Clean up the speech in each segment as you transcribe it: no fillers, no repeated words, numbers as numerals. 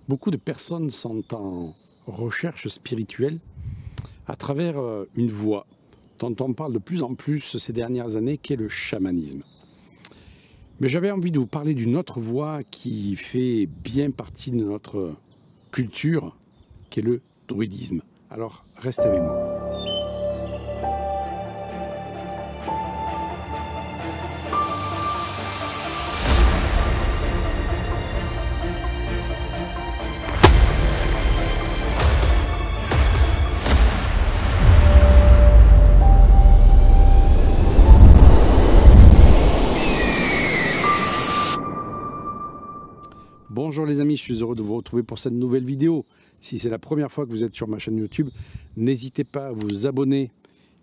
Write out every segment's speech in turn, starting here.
Beaucoup de personnes sont en recherche spirituelle à travers une voie dont on parle de plus en plus ces dernières années, qui est le chamanisme. Mais j'avais envie de vous parler d'une autre voie qui fait bien partie de notre culture, qui est le druidisme. Alors, restez avec moi. Bonjour les amis, je suis heureux de vous retrouver pour cette nouvelle vidéo. Si c'est la première fois que vous êtes sur ma chaîne YouTube, n'hésitez pas à vous abonner.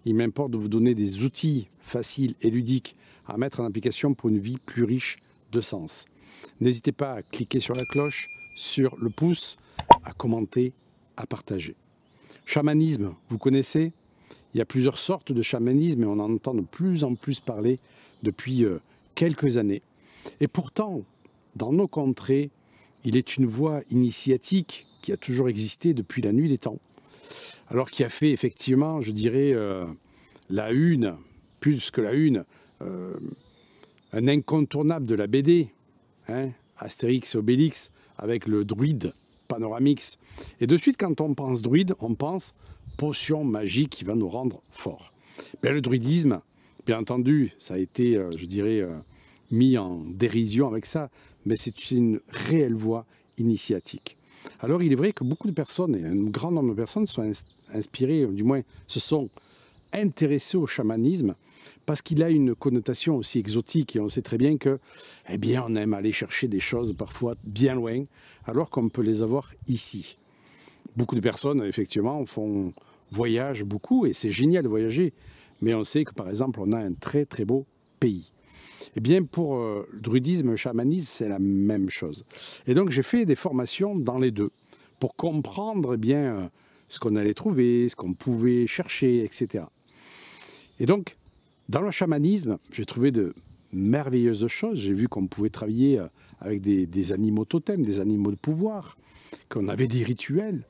Il m'importe de vous donner des outils faciles et ludiques à mettre en application pour une vie plus riche de sens. N'hésitez pas à cliquer sur la cloche, sur le pouce, à commenter, à partager. Chamanisme, vous connaissez? Il y a plusieurs sortes de chamanisme et on en entend de plus en plus parler depuis quelques années. Et pourtant, dans nos contrées, il est une voie initiatique qui a toujours existé depuis la nuit des temps. Alors qui a fait effectivement, je dirais, la une, plus que la une, un incontournable de la BD, hein, Astérix et Obélix, avec le druide Panoramix. Et de suite, quand on pense druide, on pense potion magique qui va nous rendre forts. Mais le druidisme, bien entendu, ça a été, je dirais, mis en dérision avec ça, mais c'est une réelle voie initiatique. Alors il est vrai que beaucoup de personnes, et un grand nombre de personnes, sont inspirées, du moins se sont intéressées au chamanisme, parce qu'il a une connotation aussi exotique, et on sait très bien que, eh bien, on aime aller chercher des choses parfois bien loin, alors qu'on peut les avoir ici. Beaucoup de personnes, effectivement, voyagent beaucoup, et c'est génial de voyager, mais on sait que, par exemple, on a un très très beau pays. Eh bien, pour le druidisme et le chamanisme, c'est la même chose. Et donc, j'ai fait des formations dans les deux pour comprendre bien ce qu'on allait trouver, ce qu'on pouvait chercher, etc. Et donc, dans le chamanisme, j'ai trouvé de merveilleuses choses. J'ai vu qu'on pouvait travailler avec des animaux totems, des animaux de pouvoir, qu'on avait des rituels.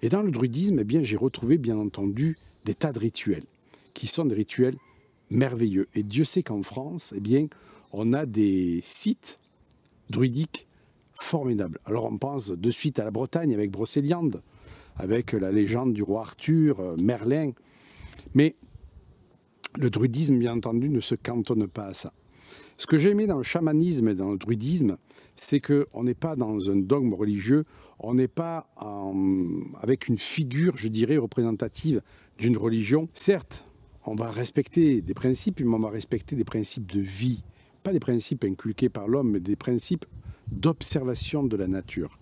Et dans le druidisme, eh bien, j'ai retrouvé, bien entendu, des tas de rituels qui sont des rituels merveilleux. Et Dieu sait qu'en France, eh bien, on a des sites druidiques formidables. Alors on pense de suite à la Bretagne avec Brocéliande, avec la légende du roi Arthur, Merlin. Mais le druidisme, bien entendu, ne se cantonne pas à ça. Ce que j'ai aimé dans le chamanisme et dans le druidisme, c'est qu'on n'est pas dans un dogme religieux, on n'est pas avec une figure, je dirais, représentative d'une religion. Certes, on va respecter des principes, mais on va respecter des principes de vie. Pas des principes inculqués par l'homme, mais des principes d'observation de la nature.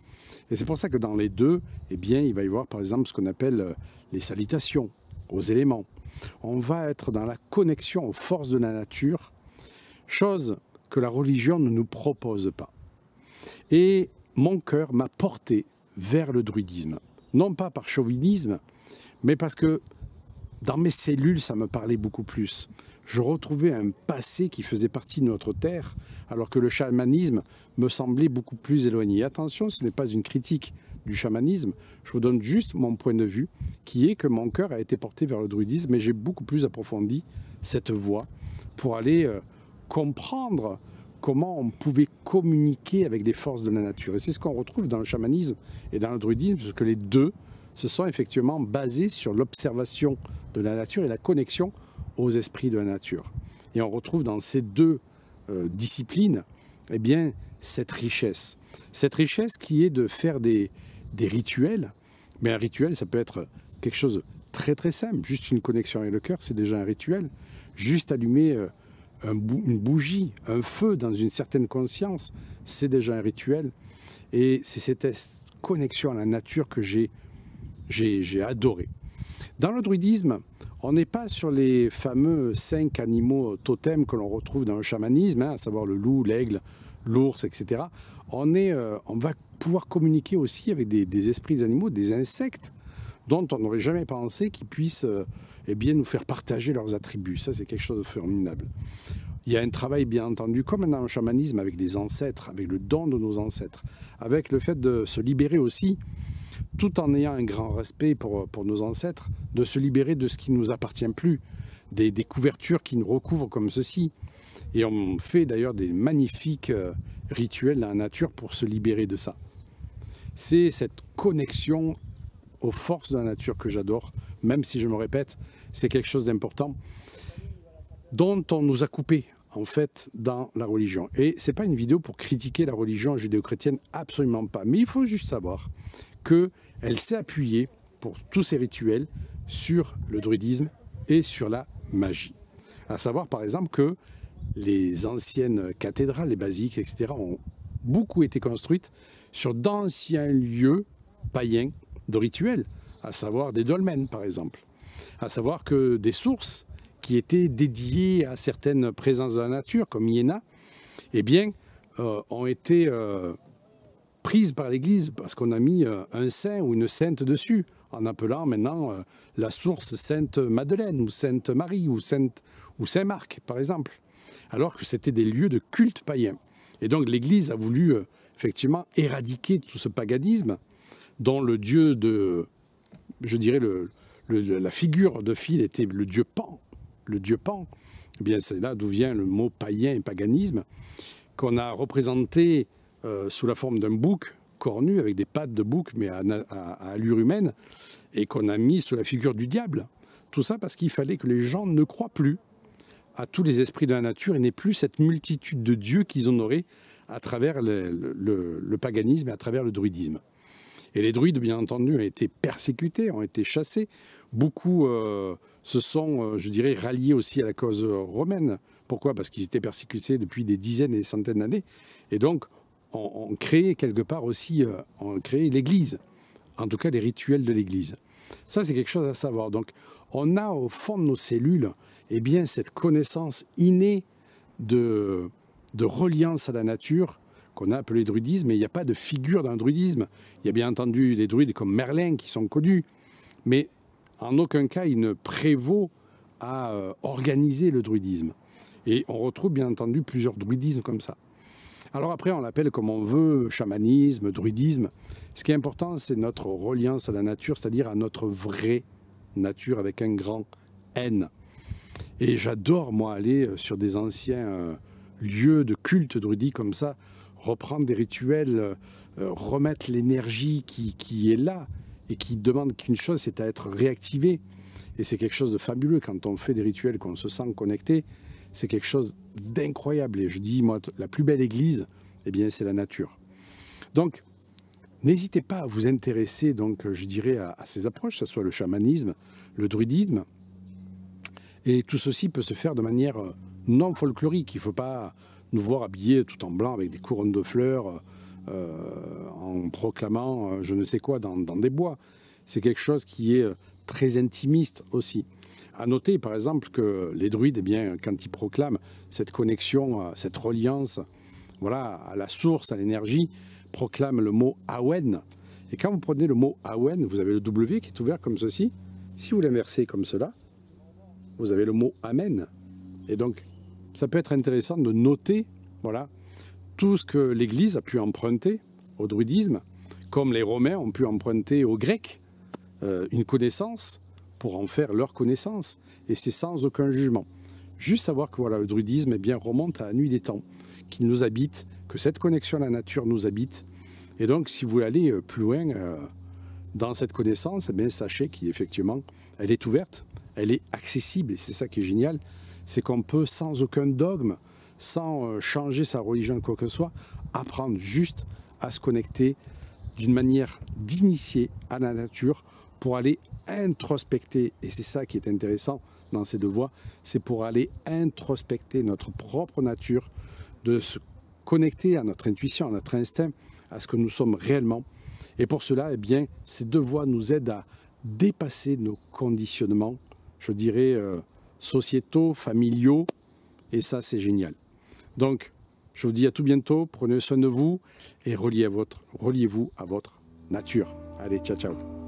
Et c'est pour ça que dans les deux, eh bien, il va y avoir par exemple ce qu'on appelle les salutations aux éléments. On va être dans la connexion aux forces de la nature, chose que la religion ne nous propose pas. Et mon cœur m'a porté vers le druidisme. Non pas par chauvinisme, mais parce que dans mes cellules, ça me parlait beaucoup plus. Je retrouvais un passé qui faisait partie de notre terre, alors que le chamanisme me semblait beaucoup plus éloigné. Attention, ce n'est pas une critique du chamanisme, je vous donne juste mon point de vue, qui est que mon cœur a été porté vers le druidisme, mais j'ai beaucoup plus approfondi cette voie pour aller comprendre comment on pouvait communiquer avec les forces de la nature. Et c'est ce qu'on retrouve dans le chamanisme et dans le druidisme, parce que les deux se sont effectivement basés sur l'observation de la nature et la connexion aux esprits de la nature. Et on retrouve dans ces deux disciplines, eh bien, cette richesse. Cette richesse qui est de faire des rituels. Mais un rituel, ça peut être quelque chose de très très simple. Juste une connexion avec le cœur, c'est déjà un rituel. Juste allumer une bougie, un feu dans une certaine conscience, c'est déjà un rituel. Et c'est cette connexion à la nature que j'ai adoré. Dans le druidisme, on n'est pas sur les fameux 5 animaux totems que l'on retrouve dans le chamanisme, hein, à savoir le loup, l'aigle, l'ours, etc. On va pouvoir communiquer aussi avec des esprits des animaux, des insectes, dont on n'aurait jamais pensé qu'ils puissent eh bien, nous faire partager leurs attributs. Ça, c'est quelque chose de formidable. Il y a un travail bien entendu, comme dans le chamanisme, avec les ancêtres, avec le don de nos ancêtres, avec le fait de se libérer aussi, tout en ayant un grand respect pour nos ancêtres, de se libérer de ce qui ne nous appartient plus, des couvertures qui nous recouvrent comme ceci. Et on fait d'ailleurs des magnifiques rituels dans la nature pour se libérer de ça. C'est cette connexion aux forces de la nature que j'adore, même si je me répète, c'est quelque chose d'important dont on nous a coupé en fait dans la religion. Et ce n'est pas une vidéo pour critiquer la religion judéo-chrétienne, absolument pas. Mais il faut juste savoir qu'elle s'est appuyée pour tous ces rituels sur le druidisme et sur la magie. À savoir par exemple que les anciennes cathédrales, les basiques, etc. ont beaucoup été construites sur d'anciens lieux païens de rituels, à savoir des dolmens par exemple. À savoir que des sources qui étaient dédiées à certaines présences de la nature, comme Iéna, eh bien, ont été prises par l'Église parce qu'on a mis un saint ou une sainte dessus, en appelant maintenant la source Sainte Madeleine ou Sainte Marie ou Saint Marc, par exemple, alors que c'était des lieux de culte païen. Et donc l'Église a voulu effectivement éradiquer tout ce paganisme dont le dieu de, je dirais, la figure de fil était le dieu Pan. Le dieu Pan, eh bien c'est là d'où vient le mot païen et paganisme, qu'on a représenté sous la forme d'un bouc cornu, avec des pattes de bouc, mais à allure humaine, et qu'on a mis sous la figure du diable. Tout ça parce qu'il fallait que les gens ne croient plus à tous les esprits de la nature et n'aient plus cette multitude de dieux qu'ils honoraient à travers le paganisme et à travers le druidisme. Et les druides, bien entendu, ont été persécutés, ont été chassés. Beaucoup se sont, je dirais, ralliés aussi à la cause romaine. Pourquoi? Parce qu'ils étaient persécutés depuis des dizaines et des centaines d'années. Et donc, on créait quelque part aussi, on créait l'Église. En tout cas, les rituels de l'Église. Ça, c'est quelque chose à savoir. Donc, on a au fond de nos cellules, eh bien, cette connaissance innée de reliance à la nature, qu'on a appelé druidisme, mais il n'y a pas de figure dans le druidisme. Il y a bien entendu des druides comme Merlin qui sont connus, mais en aucun cas il ne prévaut à organiser le druidisme. Et on retrouve bien entendu plusieurs druidismes comme ça. Alors après, on l'appelle comme on veut, chamanisme, druidisme. Ce qui est important, c'est notre reliance à la nature, c'est-à-dire à notre vraie nature avec un grand N. Et j'adore, moi, aller sur des anciens lieux de culte druidique comme ça, reprendre des rituels, remettre l'énergie qui est là et qui demande qu'une chose, c'est à être réactivé. Et c'est quelque chose de fabuleux quand on fait des rituels, qu'on se sent connecté. C'est quelque chose d'incroyable. Et je dis, moi, la plus belle église, eh bien, c'est la nature. Donc, n'hésitez pas à vous intéresser, donc, je dirais, à ces approches, que ce soit le chamanisme, le druidisme. Et tout ceci peut se faire de manière non folklorique. Il ne faut pas nous voir habillés tout en blanc avec des couronnes de fleurs en proclamant je ne sais quoi dans des bois. C'est quelque chose qui est très intimiste aussi. À noter par exemple que les druides, eh bien, quand ils proclament cette connexion, cette reliance, voilà, à la source, à l'énergie, proclament le mot Awen. Et quand vous prenez le mot Awen, vous avez le W qui est ouvert comme ceci. Si vous l'inversez comme cela, vous avez le mot Amen. Et donc, ça peut être intéressant de noter, voilà, tout ce que l'Église a pu emprunter au druidisme, comme les Romains ont pu emprunter aux Grecs une connaissance pour en faire leur connaissance. Et c'est sans aucun jugement. Juste savoir que voilà, le druidisme, eh bien, remonte à la nuit des temps, qu'il nous habite, que cette connexion à la nature nous habite. Et donc, si vous voulez aller plus loin dans cette connaissance, eh bien, sachez qu'effectivement, elle est ouverte, elle est accessible, et c'est ça qui est génial, c'est qu'on peut, sans aucun dogme, sans changer sa religion ou quoi que ce soit, apprendre juste à se connecter d'une manière d'initier à la nature pour aller introspecter, et c'est ça qui est intéressant dans ces deux voies, c'est pour aller introspecter notre propre nature, de se connecter à notre intuition, à notre instinct, à ce que nous sommes réellement. Et pour cela, eh bien, ces deux voies nous aident à dépasser nos conditionnements, je dirais, sociétaux, familiaux, et ça, c'est génial. Donc, je vous dis à tout bientôt, prenez soin de vous et reliez-vous à votre nature. Allez, ciao, ciao.